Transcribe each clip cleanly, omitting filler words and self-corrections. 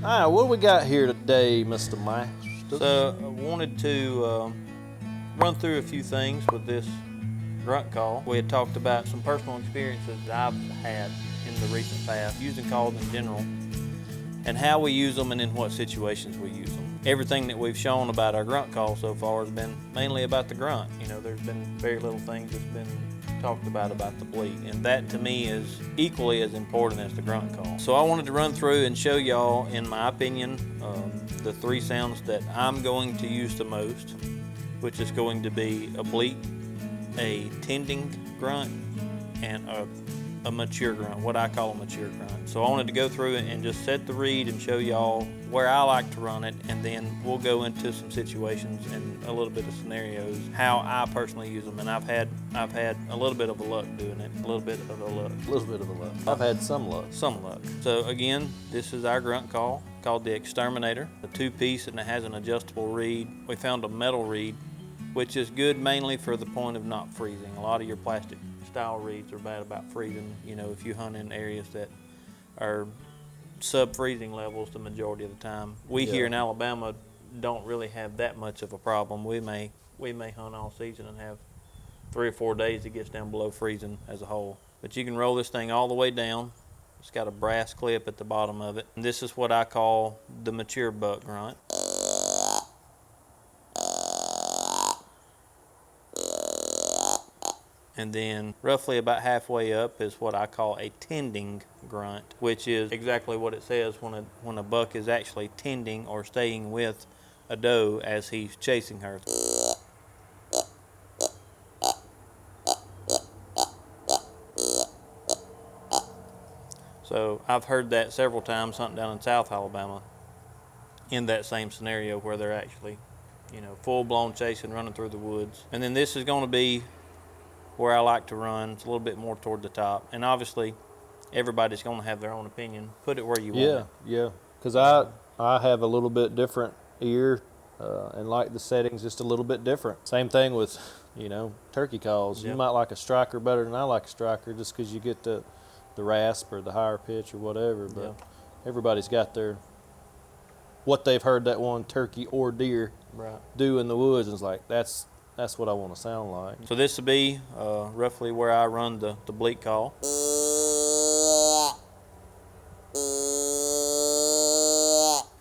All right, what do we got here today, Mr. Master? So I wanted to run through a few things with this grunt call. We had talked about some personal experiences that I've had in the recent past using calls in general and how we use them and in what situations we use them. Everything that we've shown about our grunt call so far has been mainly about the grunt. You know, there's been very little things that's been talked about the bleat, and that to me is equally as important as the grunt call. So I wanted to run through and show y'all, in my opinion, the three sounds that I'm going to use the most, which is going to be a bleat, a tending grunt, and a mature grunt, what I call a mature grunt. So I wanted to go through it and just set the reed and show y'all where I like to run it, and then we'll go into some situations and a little bit of scenarios, how I personally use them. And I've had a little bit of a luck doing it, a little bit of a luck. I've had some luck. Some luck. So again, this is our grunt call called the Exterminator, a two-piece, and it has an adjustable reed. We found a metal reed, which is good mainly for the point of not freezing. A lot of your plastic style reeds are bad about freezing, you know, if you hunt in areas that are sub-freezing levels the majority of the time. We here in Alabama don't really have that much of a problem. We may hunt all season and have 3 or 4 days it gets down below freezing as a whole. But you can roll this thing all the way down. It's got a brass clip at the bottom of it. And this is what I call the mature buck grunt. And then roughly about halfway up is what I call a tending grunt, which is exactly what it says when a buck is actually tending or staying with a doe as he's chasing her. So I've heard that several times hunting down in South Alabama in that same scenario where they're actually, you know, full-blown chasing, running through the woods. And then this is going to be where I like to run. It's a little bit more toward the top, and obviously everybody's going to have their own opinion. Put it where you want it. Yeah, because I have a little bit different ear and like the settings just a little bit different. Same thing with, you know, turkey calls. You might like a striker better than I like a striker just because you get the rasp or the higher pitch or whatever, but everybody's got their what they've heard that one turkey or deer do in the woods, and it's like that's what I want to sound like. So this will be roughly where I run the bleat call.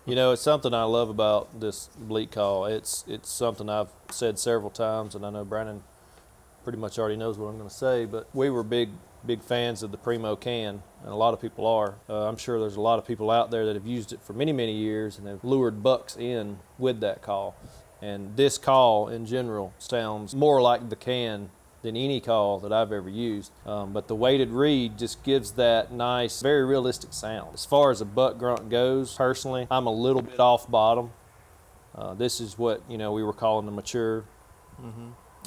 You know, it's something I love about this bleat call. It's something I've said several times, and I know Brandon pretty much already knows what I'm going to say, but we were big fans of the Primo can, and a lot of people are. I'm sure there's a lot of people out there that have used it for many, many years and have lured bucks in with that call. And this call in general sounds more like the can than any call that I've ever used. But the weighted reed just gives that nice, very realistic sound. As far as a buck grunt goes, personally, I'm a little bit off bottom. This is what, you know, we were calling the mature.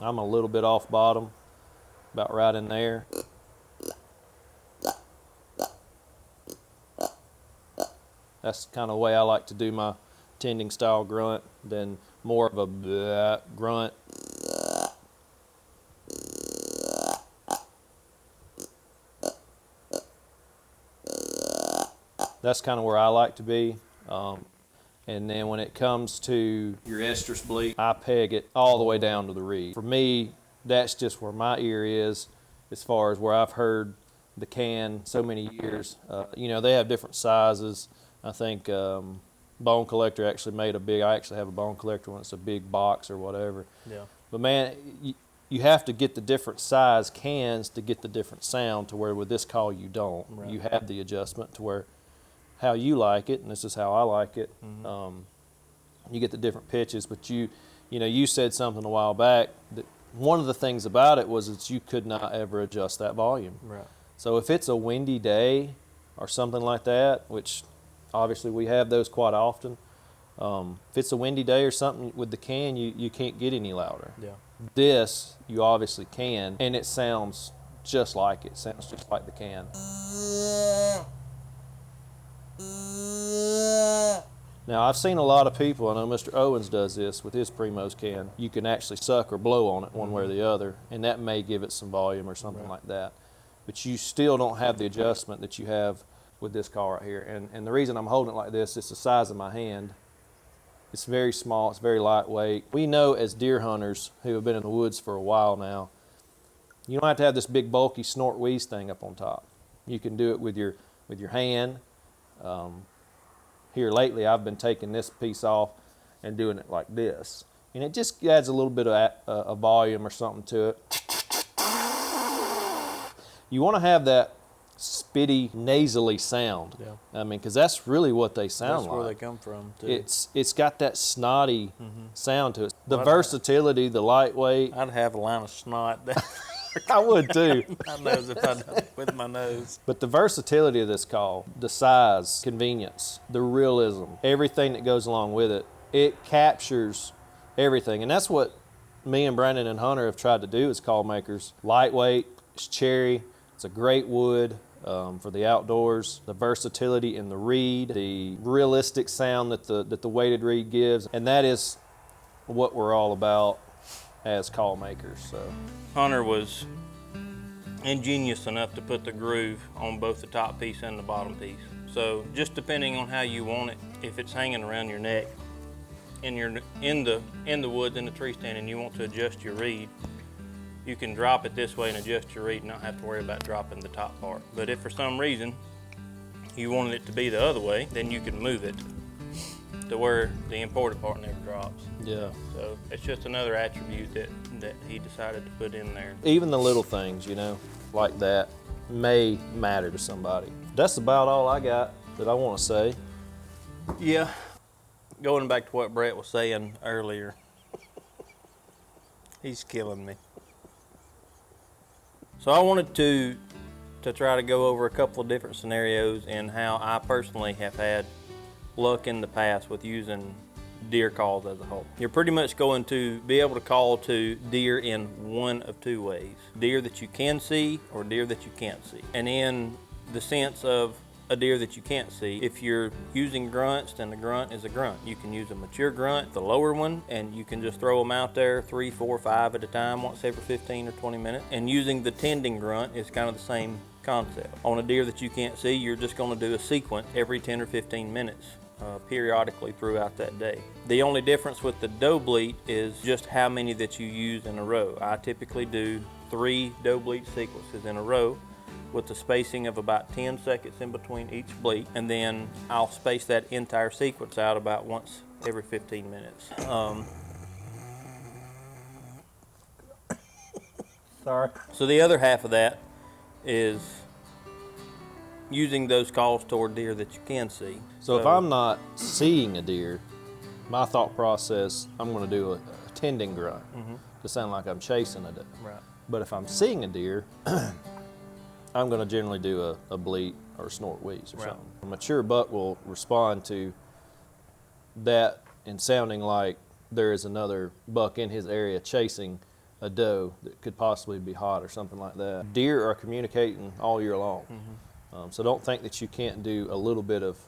I'm a little bit off bottom, about right in there. That's kind of the way I like to do my tending style grunt than more of a bleh grunt. That's kind of where I like to be. And then when it comes to your estrus bleat, I peg it all the way down to the reed. For me, that's just where my ear is as far as where I've heard the can so many years. You know, they have different sizes. I think Bone Collector actually made I actually have a Bone Collector one. It's a big box or whatever. Yeah. But man, you have to get the different size cans to get the different sound, to where with this call you don't. Right. You have the adjustment to where how you like it, and this is how I like it. You get the different pitches, but you know, you said something a while back that one of the things about it was that you could not ever adjust that volume. Right. So if it's a windy day or something like that, which obviously we have those quite often, if it's a windy day or something with the can, you can't get any louder. Yeah. This you obviously can, and it sounds just like it. Sounds just like the can. Now, I've seen a lot of people, I know Mr. Owens does this with his Primos can. You can actually suck or blow on it one way or the other, and that may give it some volume or something like that. But you still don't have the adjustment that you have with this call right here. And the reason I'm holding it like this, it's the size of my hand. It's very small, it's very lightweight. We know as deer hunters who have been in the woods for a while now, you don't have to have this big bulky snort wheeze thing up on top. You can do it with your hand. Here lately I've been taking this piece off and doing it like this. And it just adds a little bit of a volume or something to it. You want to have that spitty, nasally sound. Yeah. I mean, because that's really what they sound like. That's where they come from, too. It's got that snotty sound to it. The versatility, the lightweight. I'd have a line of snot. I would too. I knows if I done it with my nose. But the versatility of this call, the size, convenience, the realism, everything that goes along with it, it captures everything. And that's what me and Brandon and Hunter have tried to do as call makers. Lightweight, it's cherry, it's a great wood for the outdoors, the versatility in the reed, the realistic sound that the weighted reed gives, and that is what we're all about as call makers. So Hunter was ingenious enough to put the groove on both the top piece and the bottom piece. So just depending on how you want it, if it's hanging around your neck and you're in the woods in the tree stand and you want to adjust your reed, you can drop it this way and adjust your reed and not have to worry about dropping the top part. But if for some reason you wanted it to be the other way, then you can move it to where the imported part never drops. yeah. So it's just another attribute that he decided to put in there. Even the little things, you know, like that may matter to somebody. That's about all I got that I want to say. Yeah, going back to what Brett was saying earlier, he's killing me. So I wanted to try to go over a couple of different scenarios and how I personally have had luck in the past with using deer calls as a whole. You're pretty much going to be able to call to deer in one of two ways. Deer that you can see or deer that you can't see. And in the sense of a deer that you can't see, if you're using grunts, then the grunt is a grunt. You can use a mature grunt, the lower one, and you can just throw them out there 3, 4, 5 at a time, once every 15 or 20 minutes. And using the tending grunt is kind of the same concept. On a deer that you can't see, you're just going to do a sequence every 10 or 15 minutes. Periodically throughout that day. The only difference with the Doe Bleat is just how many that you use in a row. I typically do 3 Doe Bleat sequences in a row with the spacing of about 10 seconds in between each bleat, and then I'll space that entire sequence out about once every 15 minutes. Sorry. So the other half of that is using those calls toward deer that you can see. So if I'm not seeing a deer, my thought process, I'm going to do a tending grunt to sound like I'm chasing a deer. Right. But if I'm seeing a deer, I'm going to generally do a bleat or a snort wheeze or Right. something. A mature buck will respond to that in sounding like there is another buck in his area chasing a doe that could possibly be hot or something like that. Deer are communicating all year long. So don't think that you can't do a little bit of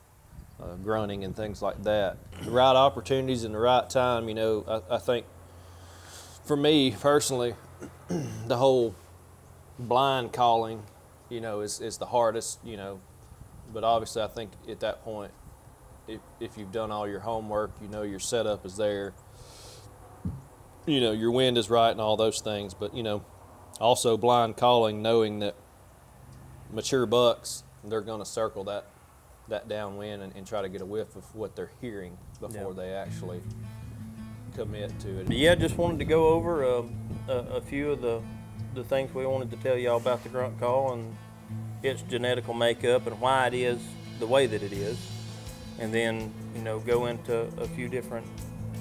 grunting and things like that. The right opportunities and the right time, you know, I think for me personally, the whole blind calling, you know, is the hardest, you know, but obviously I think at that point, if you've done all your homework, you know your setup is there, you know, your wind is right and all those things, but, you know, also blind calling, knowing that mature bucks, they're going to circle that downwind and try to get a whiff of what they're hearing before they actually commit to it. Yeah, just wanted to go over a few of the things we wanted to tell y'all about the grunt call and its genetical makeup and why it is the way that it is, and then, you know, go into a few different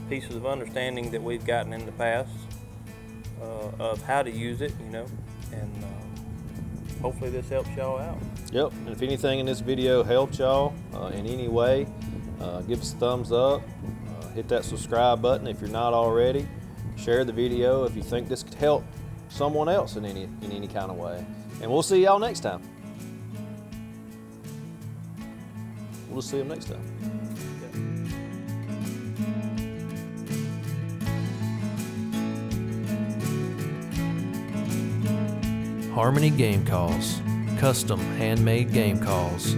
pieces of understanding that we've gotten in the past of how to use it, you know, and hopefully this helps y'all out. Yep, and if anything in this video helped y'all in any way, give us a thumbs up, hit that subscribe button if you're not already, share the video if you think this could help someone else in any kind of way, and we'll see y'all next time. We'll see you next time. Harmony Game Calls, custom handmade game calls.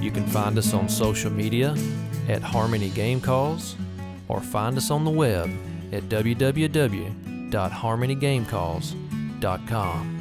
You can find us on social media at Harmony Game Calls, or find us on the web at www.harmonygamecalls.com.